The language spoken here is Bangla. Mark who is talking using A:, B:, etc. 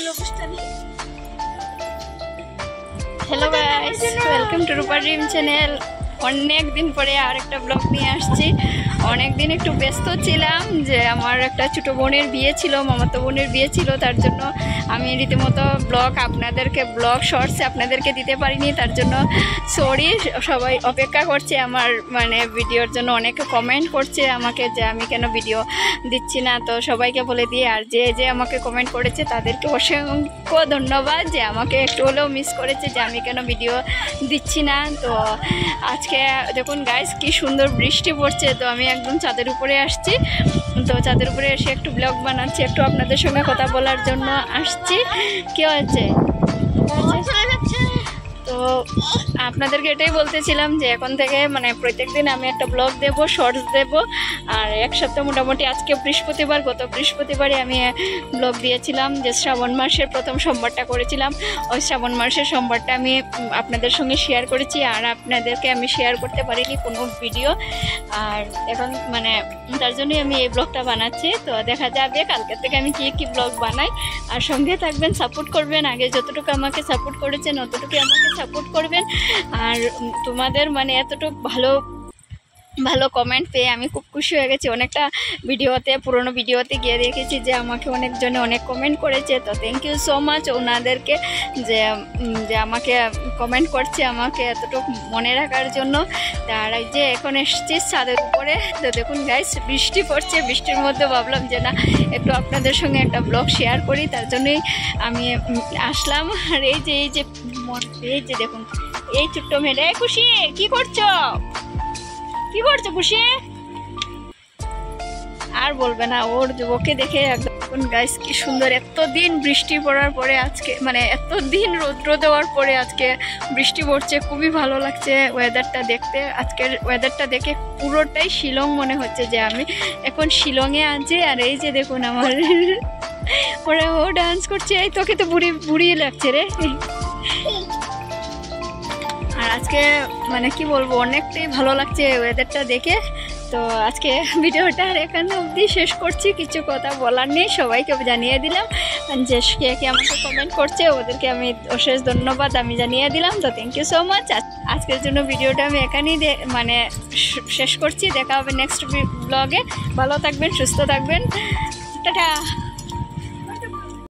A: Hello guys, welcome to Rupa dream channel. অনেক দিন পরে আরেকটা ব্লগ নিয়ে আসছি। অনেক দিন একটু ব্যস্ত ছিলাম যে আমার একটা ছোটো বোনের বিয়ে ছিল, মামাতো বোনের বিয়ে ছিল, তার জন্য আমি রীতিমতো ব্লগ শর্টসে আপনাদেরকে দিতে পারিনি। তার জন্য সরি, সবাই অপেক্ষা করছে আমার ভিডিওর জন্য। অনেকে কমেন্ট করছে আমাকে যে আমি কেন ভিডিও দিচ্ছি না, তো সবাইকে বলে দিয়ে আর যে আমাকে কমেন্ট করেছে তাদেরকে অসংখ্য ধন্যবাদ যে আমাকে একটু হলেও মিস করেছে যে আমি কেন ভিডিও দিচ্ছি না। তো আজকে দেখুন গাইস কি সুন্দর বৃষ্টি পড়ছে, তো আমি একদম ছাদের উপরে আসছি। তো ছাদের উপরে এসে একটু ব্লগ বানাচ্ছি, একটু আপনাদের সঙ্গে কথা বলার জন্য আসছি। কি হয়েছে? তো আপনাদেরকে এটাই বলতেছিলাম যে এখন থেকে প্রত্যেক দিন আমি একটা ব্লগ দেব, শর্টস দেব। আর এক সপ্তাহ মোটামুটি আজকে বৃহস্পতিবার, গত বৃহস্পতিবারে আমি ব্লগ দিয়েছিলাম যে শ্রাবণ মাসের প্রথম সোমবারটা করেছিলাম। ওই শ্রাবণ মাসের সোমবারটা আমি আপনাদের সঙ্গে শেয়ার করেছি, আর আপনাদেরকে আমি শেয়ার করতে পারিনি কোনো ভিডিও। আর এখন তার জন্যই আমি এই ব্লগটা বানাচ্ছি। তো দেখা যাবে কালকে থেকে আমি কি ব্লগ বানাই। আর সঙ্গে থাকবেন, সাপোর্ট করবেন। আগে যতটুকু আমাকে সাপোর্ট করেছেন অতটুকু আমাকে সাপোর্ট করবেন। আর তোমাদের এতটুকু ভালো কমেন্ট পেয়ে আমি খুব খুশি হয়ে গেছি। অনেকটা পুরনো ভিডিওতে গিয়ে দেখেছি যে আমাকে অনেকজনে অনেক কমেন্ট করেছে। তো থ্যাংক ইউ সো মাচ ওনাদেরকে যে আমাকে কমেন্ট করছে, আমাকে এতটুকু মনে রাখার জন্য। আর এই যে এখন এসেছি ছাদের উপরে। তো দেখুন গাইস বৃষ্টি পড়ছে, বৃষ্টির মধ্যে ভাবলাম যে না একটু আপনাদের সঙ্গে একটা ব্লগ শেয়ার করি, তার জন্যই আমি আসলাম। আর এই যে দেখুন এই ছোট্ট মেয়েটা। খুশি কি করছো? কি করছো খুশি? আর বলবে না, ওকে দেখে একদম গাইস কি সুন্দর। এতদিন বৃষ্টি পড়ার পরে আজকে এতদিন রৌদ্র দেওয়ার পরে আজকে বৃষ্টি পড়ছে, খুবই ভালো লাগছে ওয়েদারটা দেখতে। আজকের ওয়েদারটা দেখে পুরোটাই শিলং মনে হচ্ছে যে আমি এখন শিলংয়ে আছি। আর এই যে দেখুন আমার ও ডান্স করছে। এই তোকে তো বুড়ি লাগছে রে। আর আজকে কি বলবো, অনেকটাই ভালো লাগছে ওয়েদারটা দেখে। তো আজকে ভিডিওটা আর এখানে অবধি শেষ করছি, কিছু কথা বলার নেই। সবাইকে জানিয়ে দিলাম যে কে আমাকে কমেন্ট করছে, ওদেরকে আমি অশেষ ধন্যবাদ আমি জানিয়ে দিলাম। তো থ্যাংক ইউ সো মাচ। আজকের জন্য ভিডিওটা আমি এখানেই শেষ করছি। দেখা হবে নেক্সট ব্লগে। ভালো থাকবেন, সুস্থ থাকবেন, টাটা।